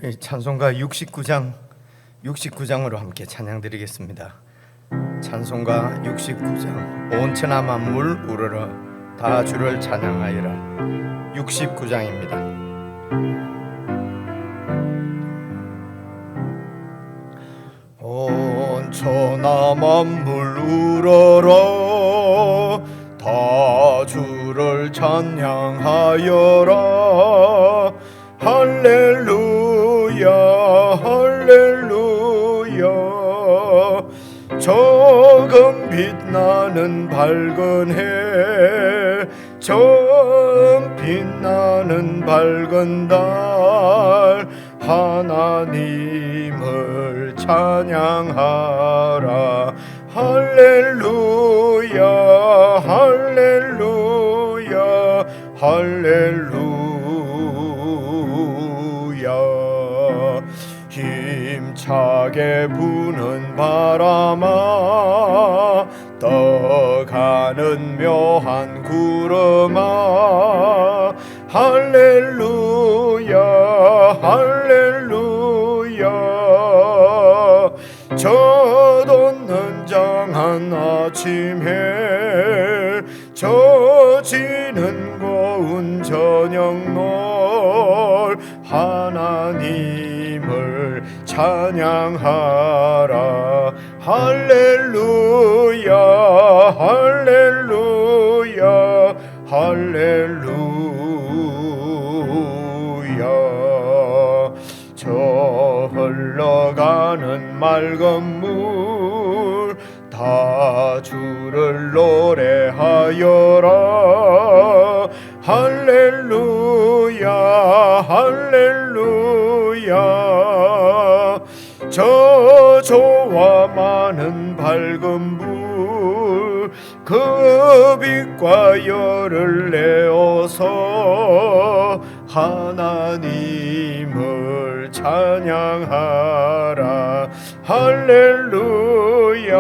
우리 찬송가 69장으로 함께 찬양드리겠습니다. 찬송가 69장 온 천하 만물 우러러 다 주를 찬양하여라. 69장입니다. 온 천하 만물 우러러 다 주를 찬양하여라. 할렐루야 할렐루야. 조금 빛나는 밝은 해 처음 빛나는 밝은 달 하나님을 찬양하라. 할렐루야 할렐루야 할렐루야. 힘차게 부는 바람아 떠가는 묘한 구름아 할렐루야 할렐루야. 젖없는 장한 아침 해 젖지는 고운 저녁 놀 하나님을 찬양하라. 할렐루야 할렐루야 할렐루야. 저 흘러가는 맑은 물 다 주를 노래하여라. 할렐루야 할렐루야. 저 저와 많은 밝은 불 그 빛과 열을 내어서 하나님을 찬양하라. 할렐루야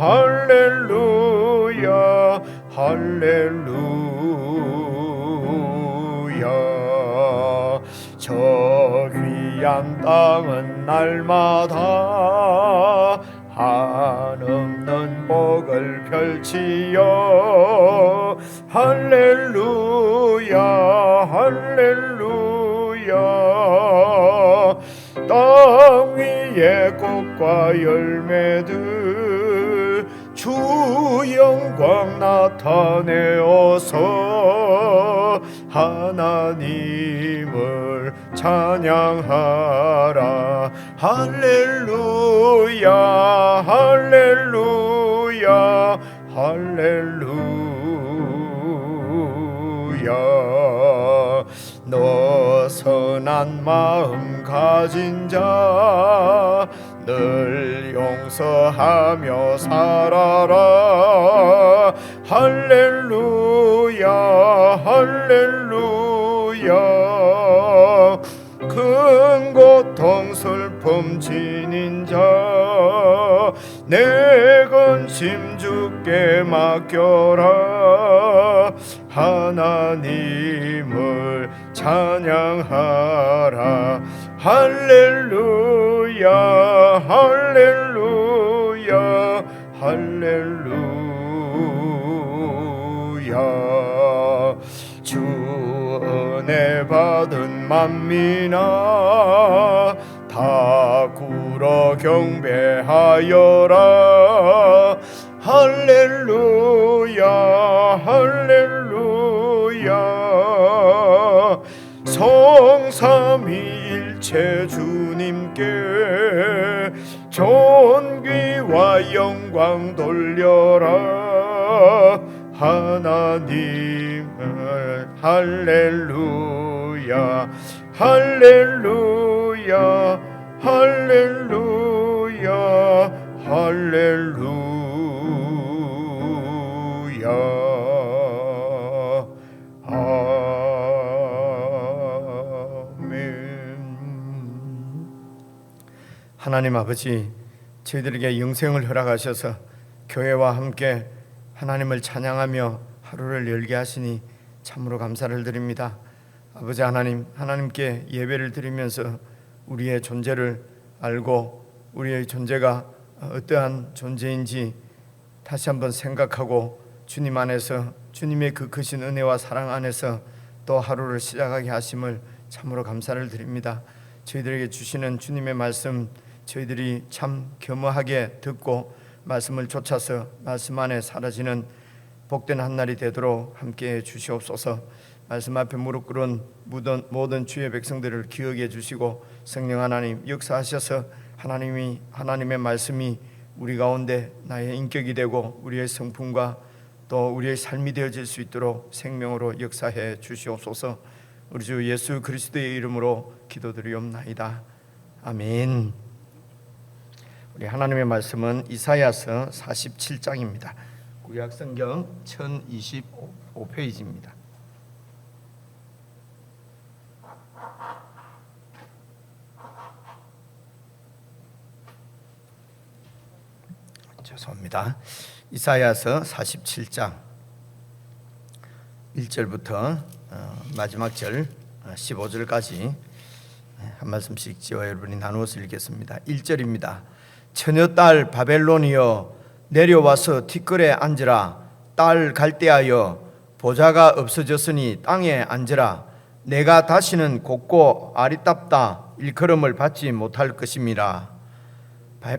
할렐루야 할렐루야. 저 귀한 땅은 날마다 한없는 복을 펼치여 할렐루야 할렐루야. 땅 위에 꽃과 열매들 주 영광 나타내어서 하나님을 찬양하라. 할렐루야 할렐루야 할렐루야. 너 선한 마음 가진 자 늘 용서하며 살아라. 할렐루야 할렐루야. 큰 고통 슬픔 지닌 자 내 근심 주께 맡겨라. 하나님을 찬양하라. 할렐루야 할렐루야 할렐루야. 주 은혜 받은 만민아 다 굴어 경배하여라. 할렐루야 할렐루야. 성삼위일체 주님께 존귀와 영광 돌려라. 하나님을 할렐루야 할렐루야 할렐루야 할렐루야. 하나님 아버지, 저희들에게 영생을 허락하셔서 교회와 함께 하나님을 찬양하며 하루를 열게 하시니 참으로 감사를 드립니다. 아버지 하나님, 하나님께 예배를 드리면서 우리의 존재를 알고 우리의 존재가 어떠한 존재인지 다시 한번 생각하고 주님 안에서 주님의 그 크신 은혜와 사랑 안에서 또 하루를 시작하게 하심을 참으로 감사를 드립니다. 저희들에게 주시는 주님의 말씀 저희들이 참 겸허하게 듣고 말씀을 쫓아서 말씀 안에 사라지는 복된 한날이 되도록 함께해 주시옵소서. 말씀 앞에 무릎 꿇은 모든 주의 백성들을 기억해 주시고 성령 하나님 역사하셔서 하나님의 말씀이 우리 가운데 나의 인격이 되고 우리의 성품과 또 우리의 삶이 되어질 수 있도록 생명으로 역사해 주시옵소서. 우리 주 예수 그리스도의 이름으로 기도드리옵나이다. 아멘. 우리 하나님의 말씀은 이사야서 47장입니다. 구약성경 1025페이지입니다. 죄송합니다. 이사야서 47장 1절부터 마지막 절 15절까지 한 말씀씩 지와 여러분이 나누어서 읽겠습니다. 1절입니다. 처녀딸 바벨론이여 내려와서 티끌에 앉으라. 딸 갈대하여 보좌가 없어졌으니 땅에 앉으라. 내가 다시는 곱고 아리답다 일컬음을 받지 못할 것임이라.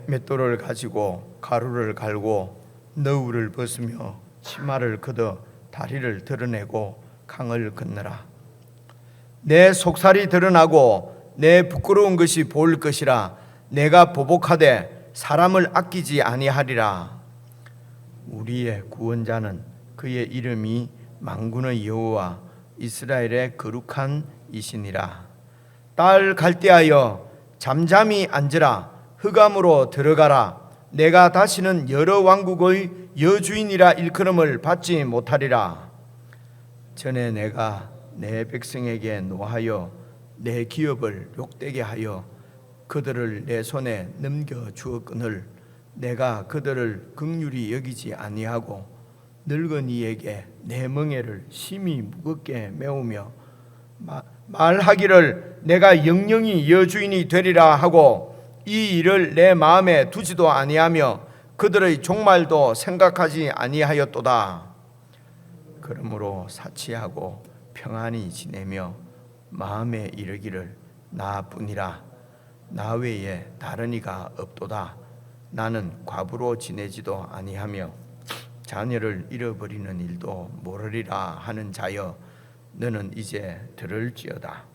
맷돌을 가지고 가루를 갈고 너울을 벗으며 치마를 걷어 다리를 드러내고 강을 건너라. 내 속살이 드러나고 내 부끄러운 것이 보일 것이라. 내가 보복하되 사람을 아끼지 아니하리라. 우리의 구원자는 그의 이름이 만군의 여호와 이스라엘의 거룩한 이시니라. 딸 갈대하여 잠잠히 앉으라. 흑암으로 들어가라. 내가 다시는 여러 왕국의 여주인이라 일컬음을 받지 못하리라. 전에 내가 내 백성에게 노하여 내 기업을 욕되게 하여 그들을 내 손에 넘겨 주었거늘 내가 그들을 긍휼히 여기지 아니하고 늙은이에게 내 멍에를 심히 무겁게 메우며 말하기를 내가 영영이 여주인이 되리라 하고 이 일을 내 마음에 두지도 아니하며 그들의 종말도 생각하지 아니하였도다. 그러므로 사치하고 평안히 지내며 마음에 이르기를 나뿐이라. 나 외에 다른 이가 없도다. 나는 과부로 지내지도 아니하며 자녀를 잃어버리는 일도 모르리라 하는 자여 너는 이제 들을지어다.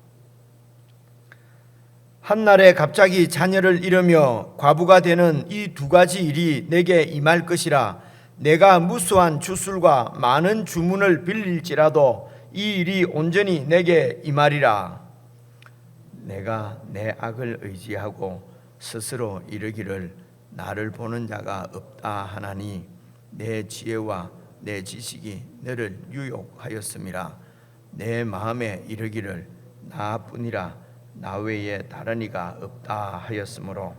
한날에 갑자기 자녀를 잃으며 과부가 되는 이 두 가지 일이 내게 임할 것이라. 내가 무수한 주술과 많은 주문을 빌릴지라도 이 일이 온전히 내게 임하리라. 내가 내 악을 의지하고 스스로 이르기를 나를 보는 자가 없다 하나니 내 지혜와 내 지식이 너를 유혹하였음이라. 내 마음에 이르기를 나뿐이라 나 외에 다른 이가 없다 하였으므로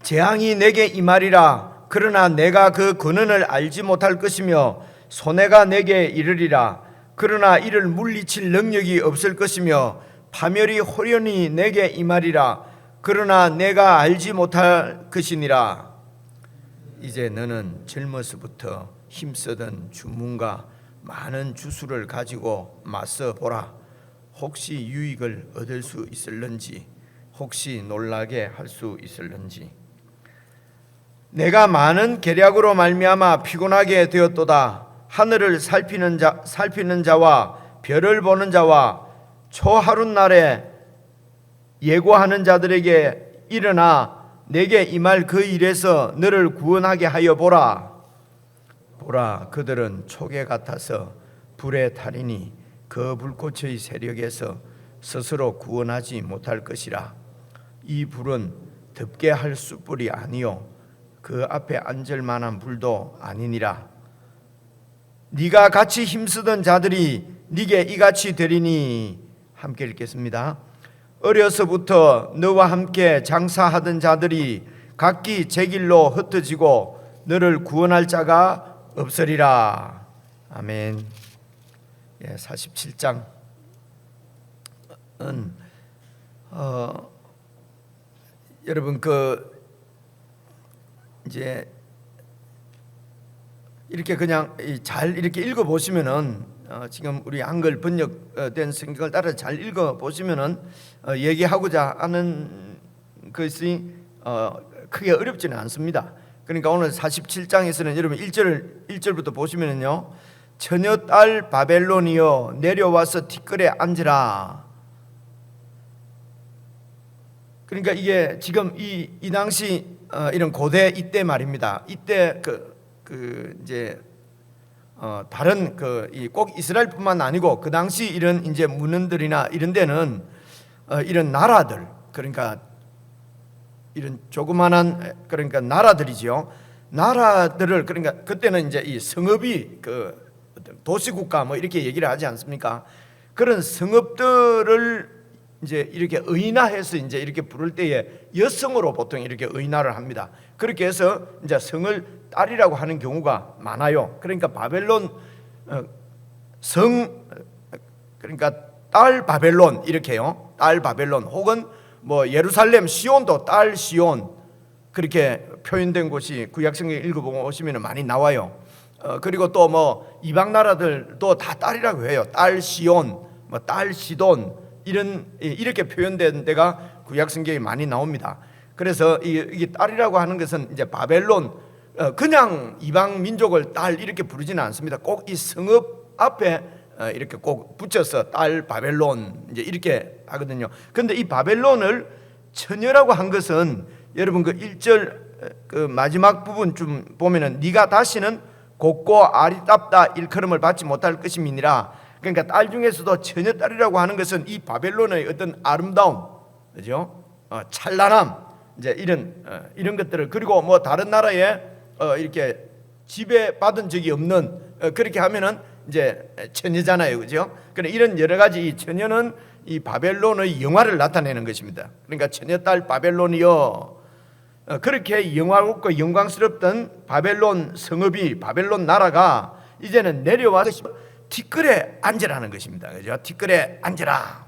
재앙이 내게 임하리라. 그러나 내가 그 근원을 알지 못할 것이며 손해가 내게 이르리라. 그러나 이를 물리칠 능력이 없을 것이며 파멸이 호련히 내게 임하리라. 그러나 내가 알지 못할 것이니라. 이제 너는 젊어서부터 힘쓰던 주문과 많은 주술을 가지고 맞서 보라. 혹시 유익을 얻을 수 있을는지 혹시 놀라게 할 수 있을는지. 내가 많은 계략으로 말미암아 피곤하게 되었도다. 하늘을 살피는 자와 별을 보는 자와 초하룻날에 예고하는 자들에게 일어나 내게 임할 그 일에서 너를 구원하게 하여 보라. 보라, 그들은 초계 같아서 불에 타리니 그 불꽃의 세력에서 스스로 구원하지 못할 것이라. 이 불은 덮게 할 숯불이 아니요 그 앞에 앉을 만한 불도 아니니라. 네가 같이 힘쓰던 자들이 네게 이같이 되리니. 함께 읽겠습니다. 어려서부터 너와 함께 장사하던 자들이 각기 제 길로 흩어지고 너를 구원할 자가 없으리라. 아멘. 47장은 여러분 이제 이렇게 그냥 잘 이렇게 읽어 보시면은 지금 우리 한글 번역된 성경을 따라 잘 읽어 보시면은 얘기하고자 하는 것이 크게 어렵지는 않습니다. 그러니까 오늘 47장에서는 여러분 1절부터 보시면은요, 처녀 딸 바벨론이여 내려와서 티끌에 앉으라. 그러니까 이게 지금 이 당시 이런 고대 이때 말입니다. 이때 이제 다른 꼭 이스라엘뿐만 아니고 그 당시 이런 이제 문헌들이나 이런 데는 이런 나라들, 그러니까 이런 조그만한 그러니까 나라들이지요. 나라들을, 그러니까 그때는 이제 이 성읍이 도시국가 뭐 이렇게 얘기를 하지 않습니까? 그런 성읍들을 이제 이렇게 의인화해서 이제 이렇게 부를 때에 여성으로 보통 이렇게 의인화를 합니다. 그렇게 해서 이제 성을 딸이라고 하는 경우가 많아요. 그러니까 바벨론 그러니까 딸 바벨론 이렇게요. 딸 바벨론, 혹은 뭐 예루살렘 시온도 딸 시온, 그렇게 표현된 곳이 구약성경 읽어보시면 많이 나와요. 그리고 또 뭐 이방 나라들도 다 딸이라고 해요. 딸 시온, 뭐 딸 시돈, 이렇게 표현된 데가 구약성경에 많이 나옵니다. 그래서 이게 딸이라고 하는 것은 이제 바벨론, 그냥 이방 민족을 딸 이렇게 부르지는 않습니다. 꼭 이 성읍 앞에 이렇게 꼭 붙여서 딸 바벨론 이제 이렇게 하거든요. 그런데 이 바벨론을 처녀라고 한 것은 여러분 1절 마지막 부분 좀 보면은 네가 다시는 곱고 아리답다 일컬음을 받지 못할 것임이니라. 그러니까 딸 중에서도 처녀 딸이라고 하는 것은 이 바벨론의 어떤 아름다움, 그죠? 찬란함, 이제 이런 것들을, 그리고 뭐 다른 나라에 이렇게 지배받은 적이 없는, 그렇게 하면은 이제 처녀잖아요, 그죠? 그러나 이런 여러 가지 이 처녀는 이 바벨론의 영화를 나타내는 것입니다. 그러니까 처녀 딸 바벨론이여, 그렇게 영화롭고 영광스럽던 바벨론 성읍이, 바벨론 나라가 이제는 내려와서 티끌에 앉으라는 것입니다. 그죠? 티끌에 앉으라.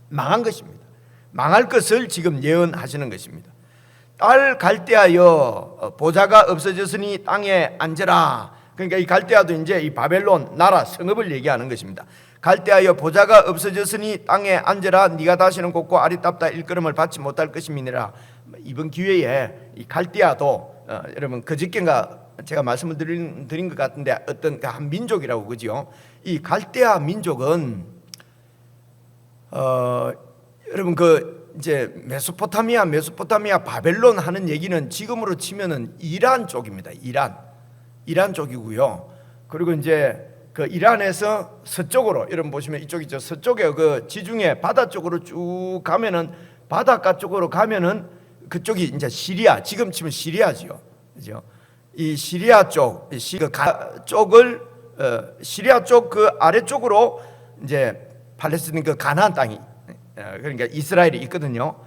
망한 것입니다. 망할 것을 지금 예언하시는 것입니다. 딸 갈대아여 보좌가 없어졌으니 땅에 앉으라. 그러니까 이 갈대아도 이제 이 바벨론 나라 성읍을 얘기하는 것입니다. 갈대아여 보좌가 없어졌으니 땅에 앉으라. 네가 다시는 곱고 아리답다 일컬음을 받지 못할 것임이니라. 이번 기회에 이 갈대아도 여러분 그저께인가 제가 말씀을 드린 것 같은데 어떤 한 민족이라고, 그죠? 이 갈대아 민족은 여러분 이제 메소포타미아 바벨론 하는 얘기는 지금으로 치면은 이란 쪽입니다. 이란 쪽이고요. 그리고 이제 이란에서 서쪽으로, 여러분 보시면 이쪽이죠. 서쪽에 지중해 바다 쪽으로 쭉 가면은, 바닷가 쪽으로 가면은 그쪽이 이제 시리아, 지금 치면 시리아지요, 그죠? 이 시리아 쪽, 쪽을 시리아 쪽 아래쪽으로 이제 팔레스틴 가나안 땅이, 그러니까 이스라엘이 있거든요.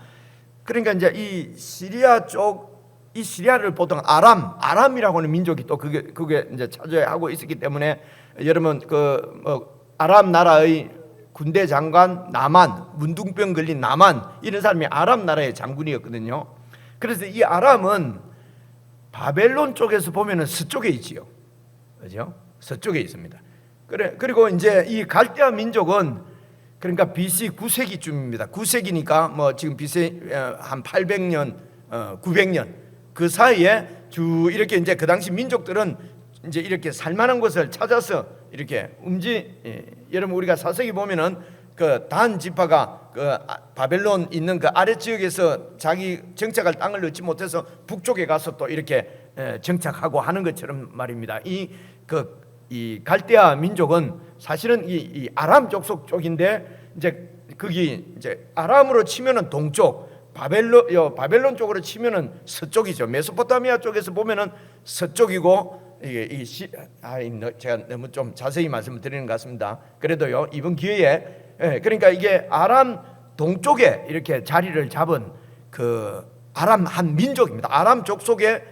그러니까 이제 이 시리아 쪽, 이 시리아를 보통 아람이라고 하는 민족이 또 그게 이제 차지하고 있었기 때문에, 여러분 아람 나라의 군대 장관 나만, 문둥병 걸린 나만, 이런 사람이 아람 나라의 장군이었거든요. 그래서 이 아람은 바벨론 쪽에서 보면은 서쪽에 있지요, 그죠? 서쪽에 있습니다. 그리고 이제 이 갈대아 민족은 그러니까 BC 9세기쯤입니다. 9세기니까 뭐 지금 BC 한 800년, 900년 그 사이에 쭉 이렇게 이제 그 당시 민족들은 이제 이렇게 살만한 곳을 찾아서 이렇게 여러분 우리가 사세기 보면은 단 지파가 바벨론 있는 아래 지역에서 자기 정착할 땅을 얻지 못해서 북쪽에 가서 또 이렇게 정착하고 하는 것처럼 말입니다. 이 갈대아 민족은 사실은 이 아람 족속 쪽인데, 이제 거기 이제 아람으로 치면은 동쪽, 바벨론 쪽으로 치면은 서쪽이죠. 메소포타미아 쪽에서 보면은 서쪽이고, 제가 너무 좀 자세히 말씀을 드리는 것 같습니다. 그래도요, 이번 기회에, 그러니까 이게 아람 동쪽에 이렇게 자리를 잡은 아람 한 민족입니다. 아람 족속의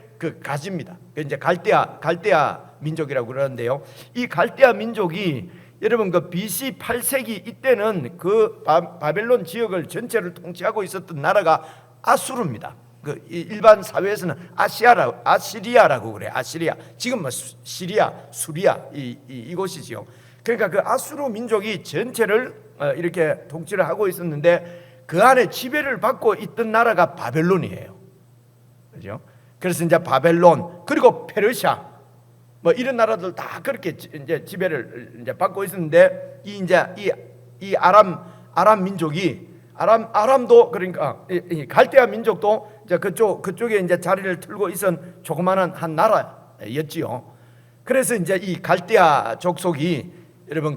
가지입니다. 이제 갈대아 민족이라고 그러는데요. 이 갈대아 민족이 여러분 그 BC 8세기 이때는 그 바벨론 지역을 전체를 통치하고 있었던 나라가 아수르입니다. 그 일반 사회에서는 아시리아라고 그래. 아시리아. 지금 뭐 시리아, 수리아 이곳이지요. 그러니까 그 아수르 민족이 전체를 이렇게 통치를 하고 있었는데 그 안에 지배를 받고 있던 나라가 바벨론이에요. 그죠? 그래서 이제 바벨론 그리고 페르시아 뭐 이런 나라들 다 그렇게 이제 지배를 이제 받고 있었는데 이 아람 민족이 아람도 그러니까 이 갈대아 민족도 이제 그쪽에 이제 자리를 틀고 있은 조그마한 한 나라였지요. 그래서 이제 이 갈대아 족속이 여러분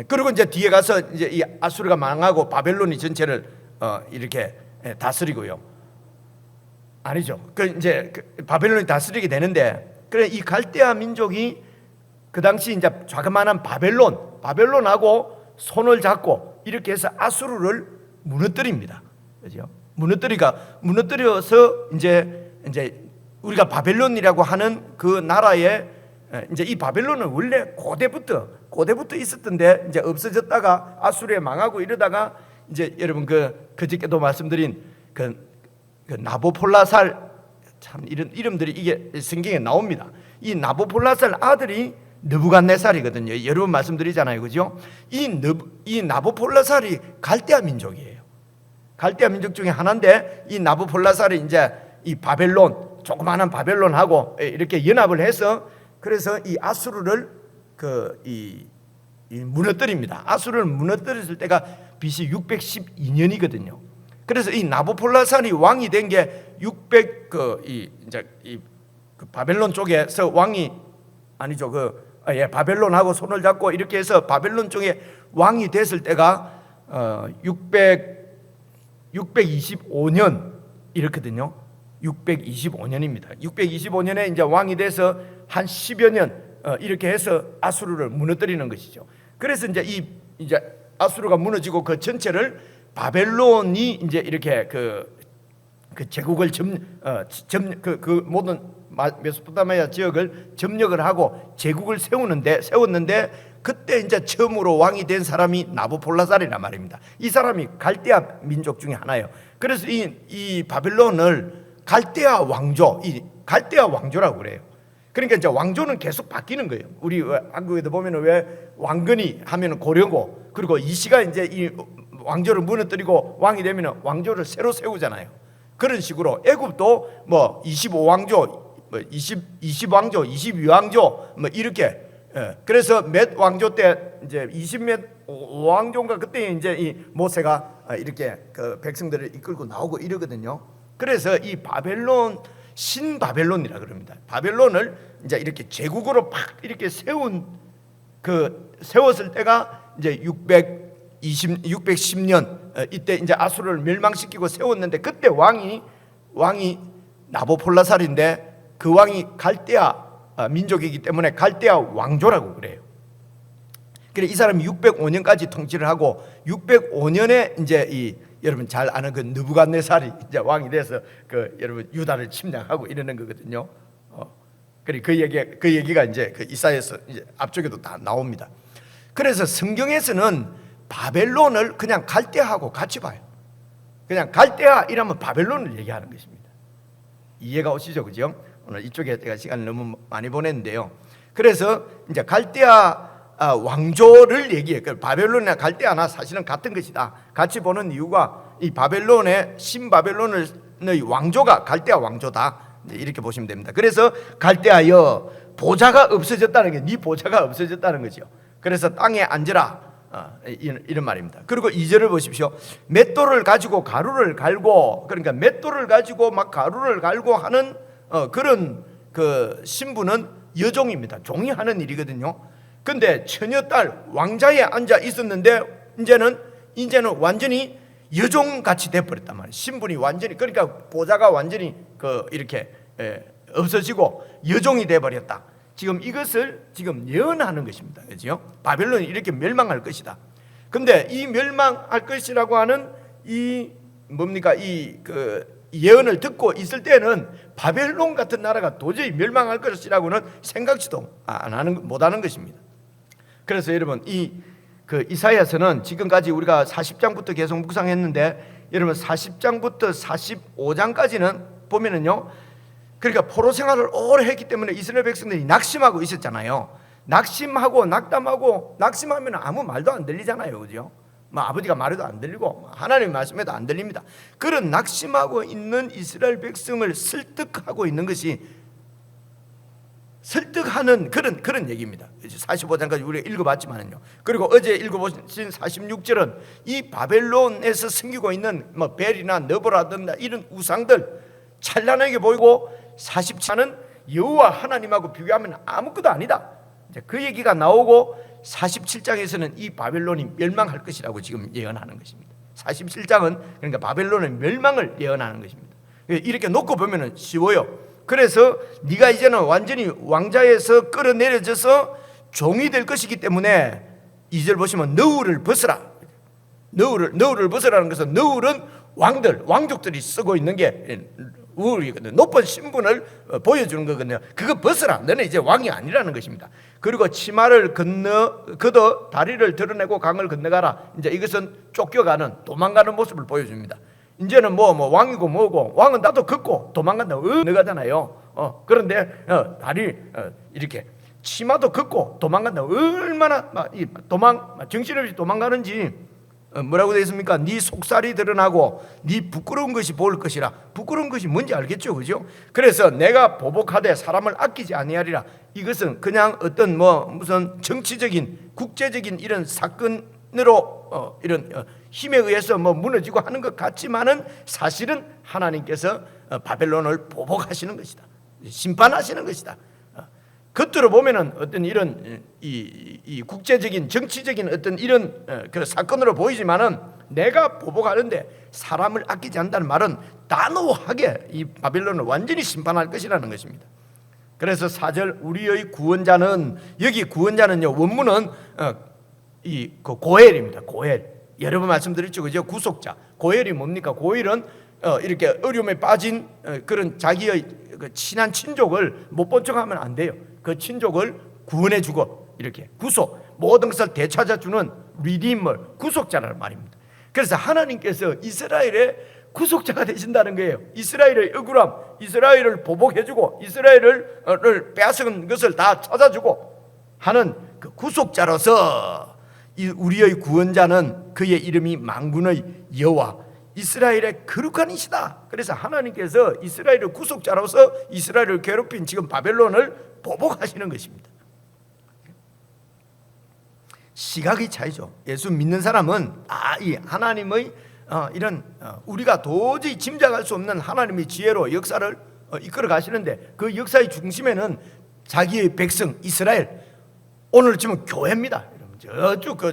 그리고 이제 뒤에 가서 이제 이 아수르가 망하고 바벨론이 전체를 이렇게 다스리고요. 아니죠. 그 이제 바벨론이 다스리게 되는데 그래 이 갈대아 민족이 그 당시 이제 자그마한 바벨론하고 손을 잡고 이렇게 해서 아수르를 무너뜨립니다. 그죠? 무너뜨려서 이제 우리가 바벨론이라고 하는 그 나라에 이제 이 바벨론은 원래 고대부터 있었던데 이제 없어졌다가 아수르에 망하고 이러다가 이제 여러분 그저께도 말씀드린 그 나보폴라살 참 이런 이름들이 이게 성경에 나옵니다. 이 나보폴라살 아들이 느부갓네살이거든요. 여러 번 말씀드리잖아요, 그죠? 이 나보폴라살이 갈대아 민족이에요. 갈대아 민족 중에 하나인데 이 나보폴라살이 이제 이 바벨론 조그마한 바벨론하고 이렇게 연합을 해서 그래서 이 아수르를 무너뜨립니다. 아수르를 무너뜨렸을 때가 BC 612년이거든요. 그래서 이 나보폴라살이 왕이 된 게 600 바벨론 쪽에서 왕이 아니죠. 바벨론하고 손을 잡고 이렇게 해서 바벨론 쪽에 왕이 됐을 때가 625년 이렇거든요. 625년입니다. 625년에 이제 왕이 돼서 한 10여 년 이렇게 해서 아수르를 무너뜨리는 것이죠. 그래서 이제 아수르가 무너지고 그 전체를 바벨론이 이제 이렇게 그 제국을 모든 메소포타미아 지역을 점령을 하고 제국을 세웠는데 그때 이제 처음으로 왕이 된 사람이 나보폴라살이란 말입니다. 이 사람이 갈대아 민족 중에 하나예요. 그래서 이 바벨론을 갈대아 왕조라고 그래요. 그러니까 이제 왕조는 계속 바뀌는 거예요. 우리 한국에도 보면 왜 왕건이 하면 고려고 그리고 이시가 이제 이 왕조를 무너뜨리고 왕이 되면 왕조를 새로 세우잖아요. 그런 식으로 애굽도 뭐 25왕조, 20왕조, 22왕조 뭐 이렇게 그래서 몇 왕조 때 이제 20몇 왕조인가 그때 이제 이 모세가 이렇게 그 백성들을 이끌고 나오고 이러거든요. 그래서 이 바벨론 신바벨론이라 그럽니다. 바벨론을 이제 이렇게 제국으로 팍 이렇게 세웠을 때가 이제 610년 이때 이제 아수르를 멸망시키고 세웠는데 그때 왕이 나보폴라살인데 그 왕이 갈대아 민족이기 때문에 갈대아 왕조라고 그래요. 그래 이 사람이 605년까지 통치를 하고 605년에 이제 여러분 잘 아는 그 느부갓네살이 이제 왕이 돼서 여러분 유다를 침략하고 이러는 거거든요. 그래 그 얘기가 이제 이사야서 이제 앞쪽에도 다 나옵니다. 그래서 성경에서는 바벨론을 그냥 갈대아하고 같이 봐요. 그냥 갈대아 이러면 바벨론을 얘기하는 것입니다. 이해가 오시죠, 그죠? 오늘 이쪽에 제가 시간을 너무 많이 보냈는데요. 그래서 이제 갈대아 왕조를 얘기해요. 바벨론이나 갈대아나 사실은 같은 것이다. 같이 보는 이유가 이 바벨론의 신바벨론의 왕조가 갈대아 왕조다. 이렇게 보시면 됩니다. 그래서 갈대아여 보좌가 없어졌다는 게 네 보좌가 없어졌다는 거죠. 그래서 땅에 앉으라. 이런 말입니다. 그리고 2절을 보십시오. 맷돌을 가지고 가루를 갈고 그러니까 맷돌을 가지고 막 가루를 갈고 하는 그런 그 신부는 여종입니다. 종이 하는 일이거든요. 근데 처녀딸 왕자에 앉아 있었는데 이제는 완전히 여종같이 돼버렸단 말이에요. 신분이 완전히 그러니까 보좌가 완전히 이렇게 없어지고 여종이 돼버렸다. 지금 이것을 지금 예언하는 것입니다. 그렇죠? 바벨론이 이렇게 멸망할 것이다. 근데 이 멸망할 것이라고 하는 이 예언을 듣고 있을 때는 바벨론 같은 나라가 도저히 멸망할 것이라고는 생각지도 못하는 것입니다. 그래서 여러분 그 이사야서는 지금까지 우리가 40장부터 계속 묵상했는데, 여러분 40장부터 45장까지는 보면은요, 그러니까 포로 생활을 오래 했기 때문에 이스라엘 백성들이 낙심하고 있었잖아요. 낙심하고 낙담하고, 낙심하면 아무 말도 안 들리잖아요, 그죠? 뭐 아버지가 말해도 안 들리고 하나님 말씀에도 안 들립니다. 그런 낙심하고 있는 이스라엘 백성을 설득하고 있는 것이, 설득하는 그런 얘기입니다. 45장까지 우리가 읽어봤지만요. 그리고 어제 읽어보신 46절은 이 바벨론에서 섬기고 있는 뭐 벨이나 너보라든가 이런 우상들 찬란하게 보이고, 47장은 여호와 하나님하고 비교하면 아무것도 아니다. 이제 그 얘기가 나오고 47장에서는 이 바벨론이 멸망할 것이라고 지금 예언하는 것입니다. 47장은 그러니까 바벨론의 멸망을 예언하는 것입니다. 이렇게 놓고 보면 쉬워요. 그래서 네가 이제는 완전히 왕자에서 끌어내려져서 종이 될 것이기 때문에 2절 보시면 너울을 벗으라. 너울을 벗으라는 것은, 너울은 왕족들이 쓰고 있는 게 우울이거든요. 높은 신분을 보여주는 거거든요. 그거 벗으라. 너는 이제 왕이 아니라는 것입니다. 그리고 치마를 걷어 다리를 드러내고 강을 건너가라. 이제 이것은 쫓겨가는, 도망가는 모습을 보여줍니다. 이제는 뭐 왕이고 뭐고, 왕은 나도 걷고 도망간다 건너가잖아요. 그런데 다리 이렇게 치마도 걷고 도망간다. 얼마나 정신없이 도망가는지. 뭐라고 되어 있습니까? 네 속살이 드러나고 네 부끄러운 것이 보일 것이라. 부끄러운 것이 뭔지 알겠죠, 그죠? 그래서 내가 보복하되 사람을 아끼지 아니하리라. 이것은 그냥 어떤 무슨 정치적인 국제적인 이런 사건으로 이런 힘에 의해서 무너지고 하는 것 같지만은, 사실은 하나님께서 바벨론을 보복하시는 것이다. 심판하시는 것이다. 겉으로 보면은 어떤 이런 이 국제적인 정치적인 어떤 이런 그 사건으로 보이지만은, 내가 보복하는데 사람을 아끼지 않는다는 말은 단호하게 이 바벨론을 완전히 심판할 것이라는 것입니다. 그래서 4절 우리의 구원자는, 여기 구원자는요, 원문은 그 고엘입니다. 고엘. 여러 번 말씀드렸죠, 그죠? 구속자. 고엘이 뭡니까? 고엘은 이렇게 어려움에 빠진 그런 자기의 그 친한 친족을 못 본 척하면 안 돼요. 그 친족을 구원해주고 이렇게 구속, 모든 것을 되찾아주는 리디머, 구속자라는 말입니다. 그래서 하나님께서 이스라엘의 구속자가 되신다는 거예요. 이스라엘의 억울함, 이스라엘을 보복해주고 이스라엘을 빼앗은 것을 다 찾아주고 하는 그 구속자로서, 우리의 구원자는 그의 이름이 만군의 여호와, 이스라엘의 거룩한 이시다. 그래서 하나님께서 이스라엘의 구속자로서 이스라엘을 괴롭힌 지금 바벨론을 보복하시는 것입니다. 시각의 차이죠. 예수 믿는 사람은 이 하나님의 이런 우리가 도저히 짐작할 수 없는 하나님의 지혜로 역사를 이끌어 가시는데, 그 역사의 중심에는 자기의 백성 이스라엘, 오늘 지금 교회입니다.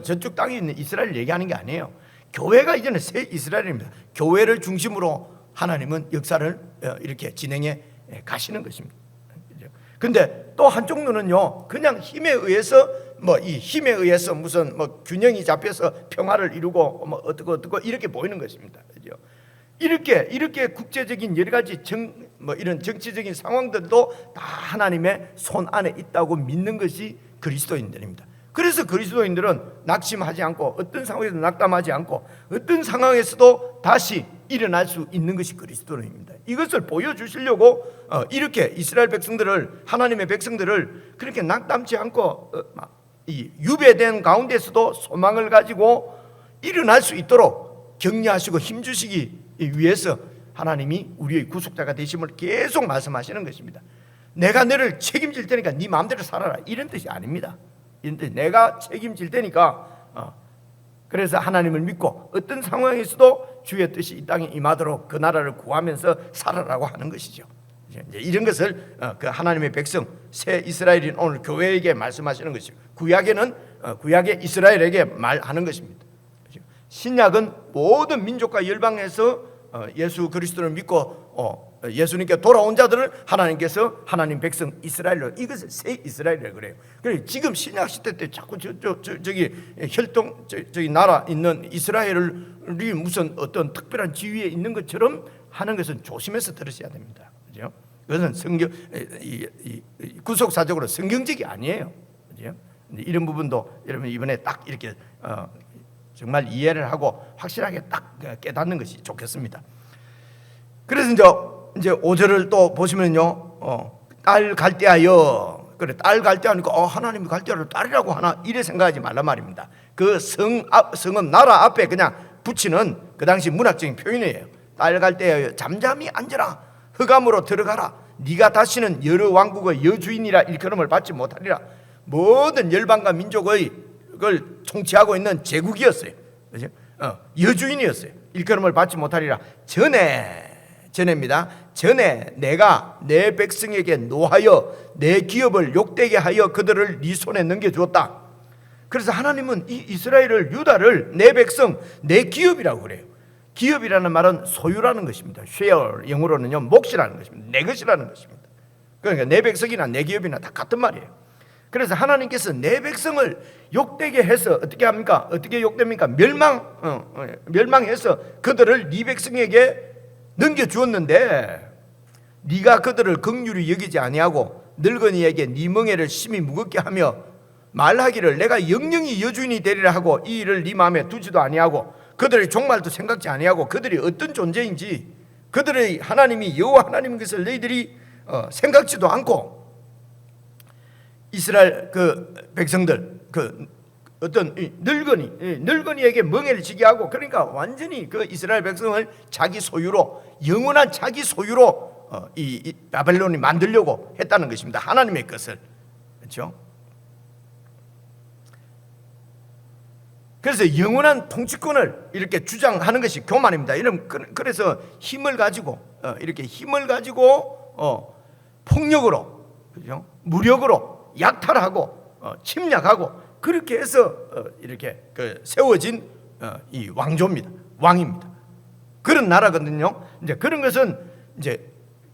저쪽 땅에 있는 이스라엘 얘기하는 게 아니에요. 교회가 이제는 새 이스라엘입니다. 교회를 중심으로 하나님은 역사를 이렇게 진행해 가시는 것입니다. 근데 또 한쪽 눈은요, 그냥 힘에 의해서 이 힘에 의해서 무슨 균형이 잡혀서 평화를 이루고 어떻고 이렇게 보이는 것입니다. 그죠? 이렇게 국제적인 여러 가지 이런 정치적인 상황들도 다 하나님의 손 안에 있다고 믿는 것이 그리스도인들입니다. 그래서 그리스도인들은 낙심하지 않고, 어떤 상황에서 낙담하지 않고, 어떤 상황에서도 다시 일어날 수 있는 것이 그리스도인입니다. 이것을 보여주시려고 이렇게 이스라엘 백성들을, 하나님의 백성들을 그렇게 낙담치 않고 이 유배된 가운데서도 소망을 가지고 일어날 수 있도록 격려하시고 힘주시기 위해서 하나님이 우리의 구속자가 되심을 계속 말씀하시는 것입니다. 내가 너를 책임질 테니까 네 마음대로 살아라, 이런 뜻이 아닙니다. 이런데 내가 책임질 테니까 그래서 하나님을 믿고 어떤 상황에서도 주의 뜻이 이 땅에 임하도록 그 나라를 구하면서 살아라고 하는 것이죠. 이제 이런 것을 그 하나님의 백성 새 이스라엘인 오늘 교회에게 말씀하시는 것이죠. 구약에는 구약의 이스라엘에게 말하는 것입니다. 신약은 모든 민족과 열방에서 예수 그리스도를 믿고 예수님께 돌아온 자들을 하나님께서 하나님 백성 이스라엘로, 이것을 새 이스라엘이라고 그래요. 그래서 지금 신약 시대 때 자꾸 저기 저기 나라 있는 이스라엘이 무슨 어떤 특별한 지위에 있는 것처럼 하는 것은 조심해서 들으셔야 됩니다. 그죠? 그것은 성경 구속사적으로 성경적이 아니에요. 그죠? 이런 부분도 여러분 이번에 딱 이렇게 정말 이해를 하고 확실하게 딱 깨닫는 것이 좋겠습니다. 그래서 이제 5절을 또 보시면요, 딸 갈대하여, 그래 딸 갈대하니까 하나님이 갈대하를 딸이라고 하나 이래 생각하지 말란 말입니다. 그 성읍 나라 앞에 그냥 붙이는 그 당시 문학적인 표현이에요. 딸 갈대하여 잠잠히 앉아라, 흑암으로 들어가라, 네가 다시는 여러 왕국의 여주인이라 일컬음을 받지 못하리라. 모든 열방과 민족의 그걸 통치하고 있는 제국이었어요. 그렇죠? 여주인이었어요. 일컬음을 받지 못하리라. 전에입니다. 전에 내가 내 백성에게 노하여 내 기업을 욕되게 하여 그들을 네 손에 넘겨주었다. 그래서 하나님은 이 이스라엘을, 유다를 내 백성, 내 기업이라고 그래요. 기업이라는 말은 소유라는 것입니다. share, 영어로는요 몫이라는 것입니다. 내 것이라는 것입니다. 그러니까 내 백성이나 내 기업이나 다 같은 말이에요. 그래서 하나님께서 내 백성을 욕되게 해서 어떻게 합니까? 어떻게 욕됩니까? 멸망해서 그들을 네 백성에게 넘겨주었는데 네가 그들을 긍휼히 여기지 아니하고 늙은이에게 네 멍에를 심히 무겁게 하며 말하기를 내가 영영이 여주인이 되리라 하고 이 일을 네 마음에 두지도 아니하고 그들의 종말도 생각지 아니하고 그들이 어떤 존재인지 그들의 하나님이 여호와 하나님인 것을 너희들이 생각지도 않고 이스라엘 그 백성들 그 어떤 늙은이에게 멍에를 지게 하고, 그러니까 완전히 그 이스라엘 백성을 자기 소유로, 영원한 자기 소유로 이 바벨론이 만들려고 했다는 것입니다. 하나님의 것을. 그렇죠? 그래서 영원한 통치권을 이렇게 주장하는 것이 교만입니다. 그래서 힘을 가지고 이렇게 힘을 가지고 폭력으로, 그렇죠? 무력으로 약탈하고 침략하고 그렇게 해서 이렇게 세워진 이 왕조입니다. 왕입니다. 그런 나라거든요. 이제 그런 것은 이제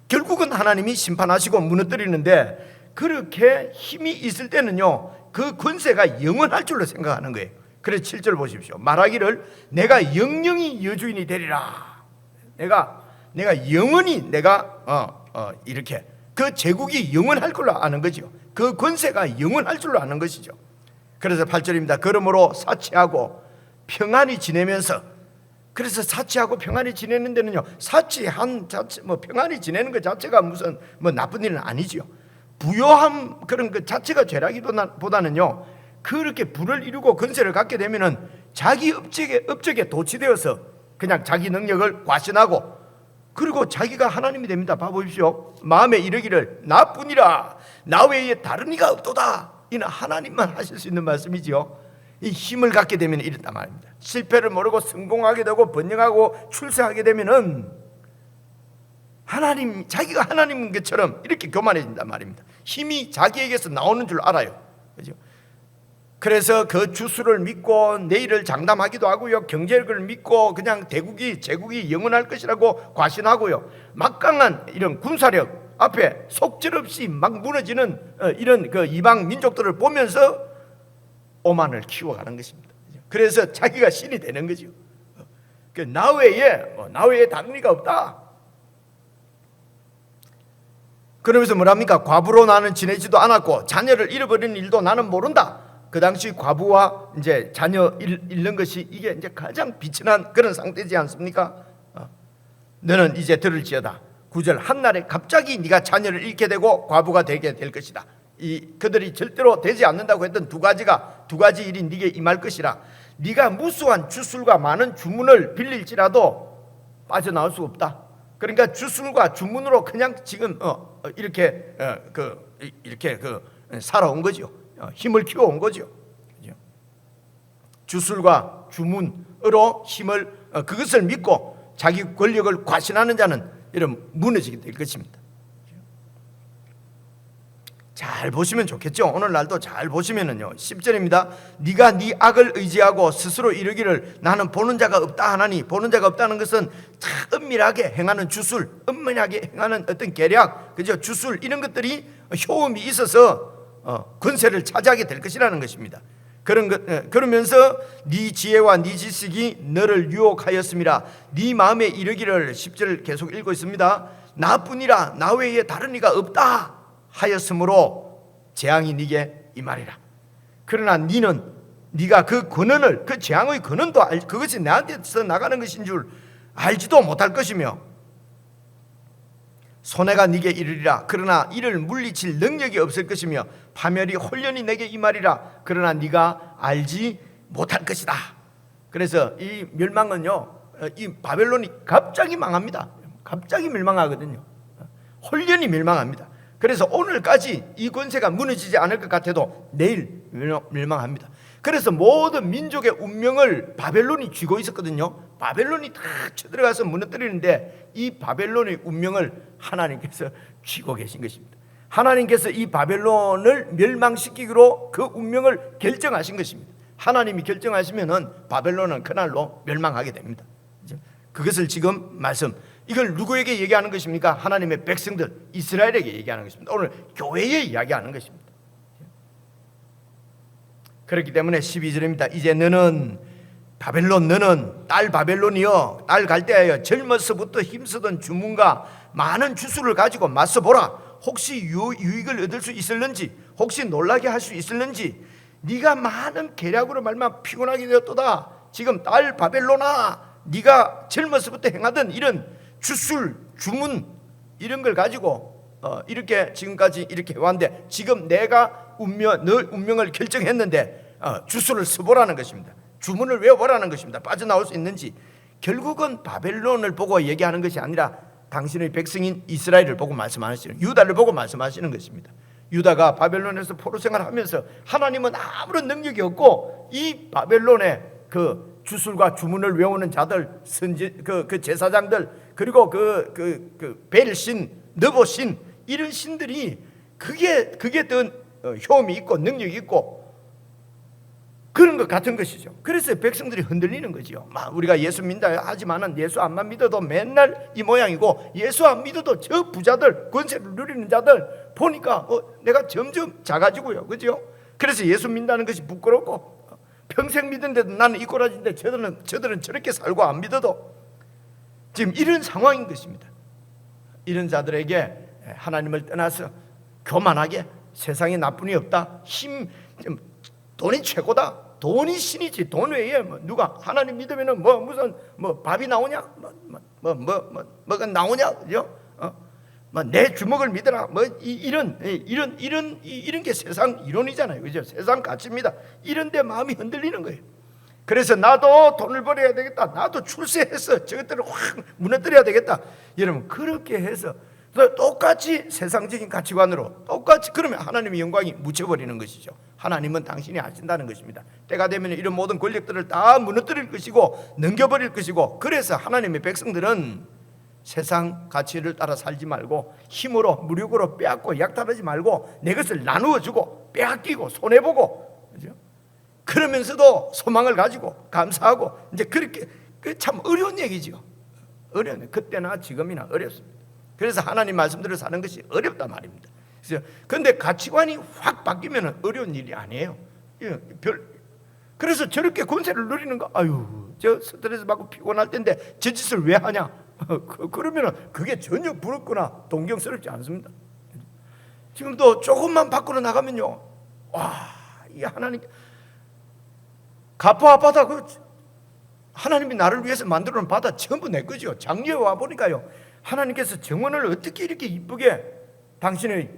결국은 하나님이 심판하시고 무너뜨리는데, 그렇게 힘이 있을 때는요 그 권세가 영원할 줄로 생각하는 거예요. 그래서 7절 보십시오. 말하기를 내가 영영이 여주인이 되리라. 내가 영원히 이렇게 그 제국이 영원할 걸로 아는 거죠. 그 권세가 영원할 줄로 아는 것이죠. 그래서 8절입니다. 그러므로 사치하고 평안히 지내면서, 그래서 사치하고 평안히 지내는 데는요, 사치한 자체, 평안히 지내는 것 자체가 무슨 나쁜 일은 아니지요. 부요함 그런 그 자체가 죄라기보다는요, 그렇게 부를 이루고 권세를 갖게 되면은 자기 업적에 도취되어서 그냥 자기 능력을 과신하고, 그리고 자기가 하나님이 됩니다. 봐보십시오. 마음에 이르기를 나뿐이라 나 외에 다른 이가 없도다. 이는 하나님만 하실 수 있는 말씀이지요. 이 힘을 갖게 되면 이랬단 말입니다. 실패를 모르고 성공하게 되고 번영하고 출세하게 되면은 자기가 하나님인 것처럼 이렇게 교만해진단 말입니다. 힘이 자기에게서 나오는 줄 알아요. 그죠? 그래서 그 주수를 믿고 내일을 장담하기도 하고요, 경제력을 믿고 그냥 제국이 영원할 것이라고 과신하고요, 막강한 이런 군사력 앞에 속절없이 막 무너지는 이런 그 이방 민족들을 보면서 오만을 키워가는 것입니다. 그래서 자기가 신이 되는 거죠. 나 외에 다른 이가 없다. 그러면서 뭐랍니까? 과부로 나는 지내지도 않았고 자녀를 잃어버리는 일도 나는 모른다. 그 당시 과부와 이제 자녀 잃는 것이 이게 이제 가장 비천한 그런 상태지 않습니까? 너는 이제 들을지어다. 9절 한날에 갑자기 네가 자녀를 잃게 되고 과부가 되게 될 것이다. 그들이 절대로 되지 않는다고 했던 두 가지 일이 네게 임할 것이라. 네가 무수한 주술과 많은 주문을 빌릴지라도 빠져나올 수 없다. 그러니까 주술과 주문으로 그냥 지금 이렇게 살아온 거죠. 힘을 키워온 거죠. 주술과 주문으로 힘을 그것을 믿고 자기 권력을 과신하는 자는 이런 무너지게 될 것입니다. 잘 보시면 좋겠죠. 오늘날도 잘 보시면은요, 10절입니다. 네가 네 악을 의지하고 스스로 이르기를 나는 보는 자가 없다 하나니, 보는 자가 없다는 것은 참 은밀하게 행하는 주술, 은밀하게 행하는 어떤 계략, 그죠? 주술 이런 것들이 효험이 있어서 권세를 차지하게 될 것이라는 것입니다. 그러면서 네 지혜와 네 지식이 너를 유혹하였음이라. 네 마음에 이르기를, 10절 계속 읽고 있습니다. 나뿐이라 나 외에 다른 이가 없다 하였으므로 재앙이 네게 임하리라. 그러나 네가 그 근원을, 그 재앙의 근원도 그것이 내한테서 나가는 것인 줄 알지도 못할 것이며 손해가 네게 이르리라. 그러나 이를 물리칠 능력이 없을 것이며 파멸이 홀연히 내게 임하리라. 그러나 네가 알지 못할 것이다. 그래서 이 멸망은요, 이 바벨론이 갑자기 망합니다. 갑자기 멸망하거든요. 홀연히 멸망합니다. 그래서 오늘까지 이 권세가 무너지지 않을 것 같아도 내일 멸망합니다. 그래서 모든 민족의 운명을 바벨론이 쥐고 있었거든요. 바벨론이 다 쳐들어가서 무너뜨리는데 이 바벨론의 운명을 하나님께서 쥐고 계신 것입니다. 하나님께서 이 바벨론을 멸망시키기로 그 운명을 결정하신 것입니다. 하나님이 결정하시면은 바벨론은 그날로 멸망하게 됩니다. 그것을 지금 이걸 누구에게 얘기하는 것입니까? 하나님의 백성들 이스라엘에게 얘기하는 것입니다. 오늘 교회에 이야기하는 것입니다. 그렇기 때문에 12절입니다. 이제 너는 바벨론, 너는 딸 바벨론이여, 딸 갈대아여, 젊어서부터 힘쓰던 주문과 많은 주수를 가지고 맞서보라. 혹시 유익을 얻을 수 있을는지, 혹시 놀라게 할 수 있을는지. 네가 많은 계략으로 말만 피곤하게 되었도다. 지금 딸 바벨론아, 네가 젊어서부터 행하던 이런 주술, 주문 이런 걸 가지고 이렇게 지금까지 이렇게 해왔는데 지금 내가 너 운명을 결정했는데 주술을 써보라는 것입니다. 주문을 외워보라는 것입니다. 빠져나올 수 있는지. 결국은 바벨론을 보고 얘기하는 것이 아니라 당신의 백성인 이스라엘을 보고 말씀하시는, 유다를 보고 말씀하시는 것입니다. 유다가 바벨론에서 포로 생활하면서 하나님은 아무런 능력이 없고 이 바벨론의 그 주술과 주문을 외우는 자들, 그 제사장들, 그리고 그 벨신, 느보신 이런 신들이 그게 더 효험이 있고 능력이 있고 그런 것 같은 것이죠. 그래서 백성들이 흔들리는 거죠. 우리가 예수 믿다 하지만은 예수 안만 믿어도 맨날 이 모양이고, 예수 안 믿어도 저 부자들, 권세를 누리는 자들 보니까 내가 점점 작아지고요, 그죠? 그래서 예수 믿는다는 것이 부끄럽고, 평생 믿는데도 나는 이 꼬라지인데 저들은 저렇게 살고 안 믿어도 지금 이런 상황인 것입니다. 이런 자들에게 하나님을 떠나서 교만하게 세상에 나쁜이 없다, 돈이 최고다, 돈이 신이지, 돈 외에 누가 하나님 믿으면은 무슨 밥이 나오냐, 뭐가 나오냐, 그죠? 내 주먹을 믿어라, 이런 게 세상 이론이잖아요, 그죠? 세상 가치입니다. 이런데 마음이 흔들리는 거예요. 그래서 나도 돈을 벌어야 되겠다, 나도 출세해서 저것들을 확 무너뜨려야 되겠다. 여러분, 그렇게 해서 똑같이 세상적인 가치관으로 똑같이 그러면 하나님의 영광이 묻혀버리는 것이죠. 하나님은 당신이 아신다는 것입니다. 때가 되면 이런 모든 권력들을 다 무너뜨릴 것이고 넘겨버릴 것이고, 그래서 하나님의 백성들은 세상 가치를 따라 살지 말고 힘으로 무력으로 빼앗고 약탈하지 말고 내 것을 나누어 주고 빼앗기고 손해보고, 그죠? 그러면서도 소망을 가지고 감사하고, 이제 그렇게 참 어려운 얘기죠. 어려운, 그때나 지금이나 어렵습니다. 그래서 하나님 말씀대로 사는 것이 어렵단 말입니다. 그런데 가치관이 확 바뀌면 어려운 일이 아니에요. 그래서 저렇게 권세를 누리는 거, 저 스트레스 받고 피곤할 텐데 저 짓을 왜 하냐? 그러면 그게 전혀 부럽거나 동경스럽지 않습니다. 지금도 조금만 밖으로 나가면요, 이 하나님 가포아 바다, 하나님이 나를 위해서 만들어 놓은 바다 전부 내 거죠. 작년에 와 보니까요, 하나님께서 정원을 어떻게 이렇게 이쁘게 당신의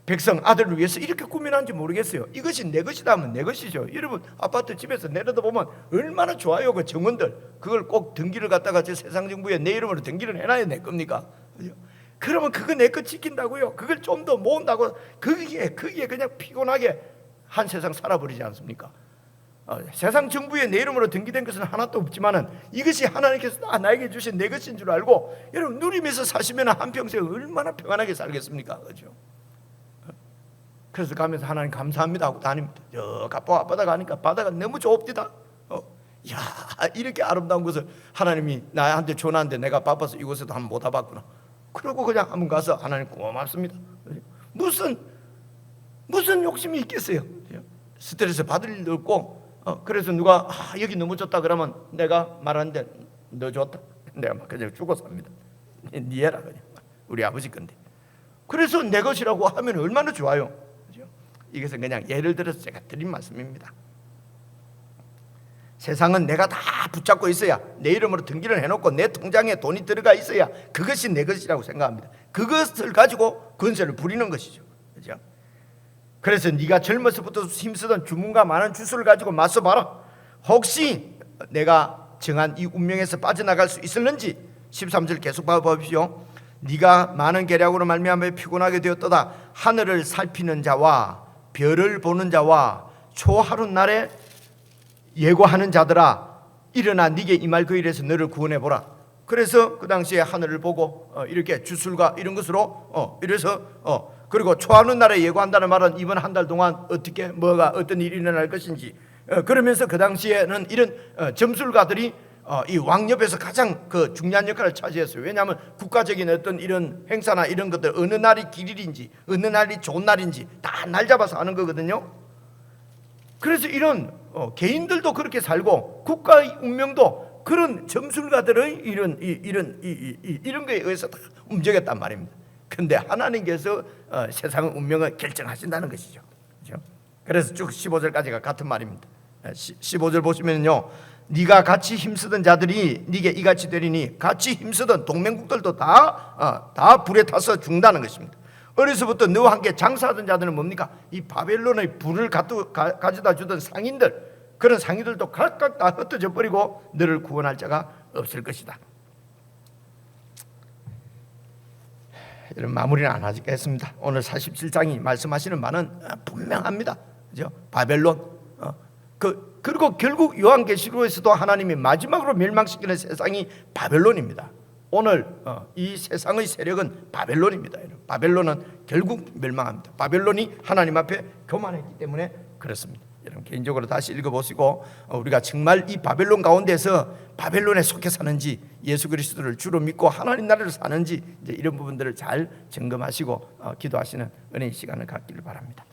백성 아들을 위해서 이렇게 꾸며놨는지 모르겠어요. 이것이 내 것이다 하면 내 것이죠. 여러분, 아파트 집에서 내려다보면 얼마나 좋아요, 그 정원들. 그걸 꼭 등기를 갖다가 제 세상 정부에 내 이름으로 등기를 해놔야 내 겁니까? 그죠? 그러면 그거 내 것 지킨다고요. 그걸 좀 더 모은다고. 그게 그냥 피곤하게 한 세상 살아버리지 않습니까? 세상 정부에 내 이름으로 등기된 것은 하나도 없지만은 이것이 하나님께서 나에게 주신 내 것인 줄 알고 여러분 누리면서 사시면 한평생 얼마나 평안하게 살겠습니까? 그죠? 그래서 가면서 하나님 감사합니다 하고 다닙니다. 저 가포 앞바다 가니까 바다가 너무 좁디다. 이렇게 아름다운 것을 하나님이 나한테 전하는데 내가 바빠서 이곳에도 한번 못 와봤구나. 그러고 그냥 한번 가서 하나님 고맙습니다. 무슨 욕심이 있겠어요? 스트레스 받을 일도 없고, 그래서 누가 여기 너무 좋다 그러면 내가 말하는데 너 좋다, 내가 막 그냥 죽어 삽니다. 니 해라, 그냥 우리 아버지 건데. 그래서 내 것이라고 하면 얼마나 좋아요, 그죠? 이것은 그냥 예를 들어서 제가 드린 말씀입니다. 세상은 내가 다 붙잡고 있어야, 내 이름으로 등기를 해놓고 내 통장에 돈이 들어가 있어야 그것이 내 것이라고 생각합니다. 그것을 가지고 권세를 부리는 것이죠. 그렇죠? 그래서 네가 젊어서부터 힘쓰던 주문과 많은 주술을 가지고 맞서봐라. 혹시 내가 정한 이 운명에서 빠져나갈 수 있을는지. 13절 계속 봐보십시오. 네가 많은 계략으로 말미암아 피곤하게 되었도다. 하늘을 살피는 자와 별을 보는 자와 초하룻날에 예고하는 자들아, 일어나 네게 임할 그 일에서 너를 구원해보라. 그래서 그 당시에 하늘을 보고 이렇게 주술과 이런 것으로 이래서 그리고 초하룻날에 예고한다는 말은 이번 한 달 동안 어떻게 뭐가 어떤 일이 일어날 것인지, 그러면서 그 당시에는 이런 점술가들이 이 왕 옆에서 가장 그 중요한 역할을 차지했어요. 왜냐하면 국가적인 어떤 이런 행사나 이런 것들, 어느 날이 길일인지 어느 날이 좋은 날인지 다 날 잡아서 하는 거거든요. 그래서 이런 개인들도 그렇게 살고 국가의 운명도 그런 점술가들의 이런 거에 의해서 다 움직였단 말입니다. 근데 하나님께서 세상의 운명을 결정하신다는 것이죠. 그렇죠? 그래서 쭉 15절까지가 같은 말입니다. 15절 보시면요, 네가 같이 힘쓰던 자들이 네게 이같이 되리니, 같이 힘쓰던 동맹국들도 다 불에 타서 죽는다는 것입니다. 어려서부터 너와 함께 장사하던 자들은 뭡니까? 이 바벨론의 불을 가져다 주던 상인들, 그런 상인들도 각각 다 흩어져 버리고 너를 구원할 자가 없을 것이다. 이런 마무리는 안 하겠습니다. 오늘 47장이 말씀하시는 바는 분명합니다. 그죠? 바벨론. 그리고 결국 요한계시록에서도 하나님이 마지막으로 멸망시키는 세상이 바벨론입니다. 오늘 이 세상의 세력은 바벨론입니다. 바벨론은 결국 멸망합니다. 바벨론이 하나님 앞에 교만했기 때문에 그렇습니다. 여러분 개인적으로 다시 읽어보시고 우리가 정말 이 바벨론 가운데서 바벨론에 속해 사는지, 예수 그리스도를 주로 믿고 하나님 나라를 사는지, 이제 이런 부분들을 잘 점검하시고 기도하시는 은혜의 시간을 갖기를 바랍니다.